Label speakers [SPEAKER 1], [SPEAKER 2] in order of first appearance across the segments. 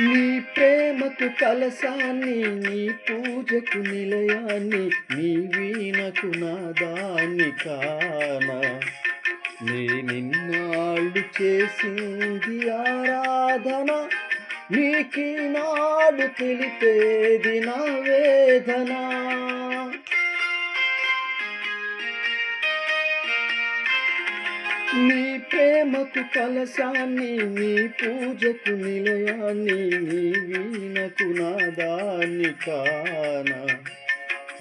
[SPEAKER 1] నీ ప్రేమకు కలశాన్ని, నీ పూజకు నిలయాన్ని, నీ వీణకు నాదాన్ని కానా. నేనిన్నాళ్ళు చేసింది ఆరాధన, నీకీనాడు తెలిపేది నా వేదన. నీ ప్రేమకు కలశాన్ని, నీ పూజకు నిలయాన్ని, నీ వీణకు నాదాన్ని కానా.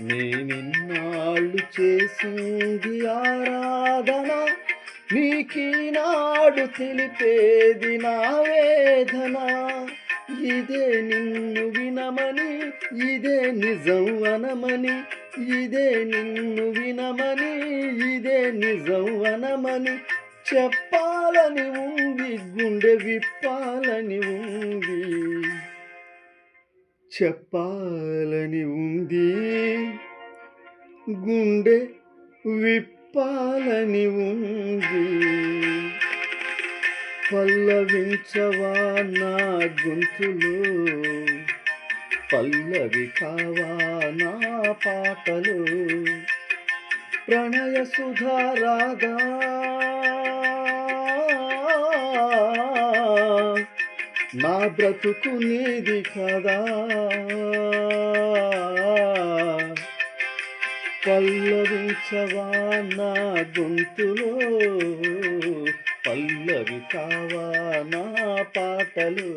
[SPEAKER 1] నేనిన్నాళ్ళు చేసింది ఆరాధన, నీకీనాడు తెలిపేది నా వేదన. ఇదే నిన్ను వినమని, ఇదే నిజం అనమని, ఇదే నిన్ను వినమని, ఇదే నిజం అనమని చెప్పాలని ఉంది, గుండె విప్పాలని ఉంది, చెప్పాలని ఉంది, గుండె విప్పాలని ఉంది. పల్లవించవా నా గొంతులో, పల్లవి కావా నా పాటలో. ప్రణయ సుధారాగా నా బ్రతుకు నీది కదా. పల్లవించవా నా గొంతులో, పల్లవి కావా నా పాటలు.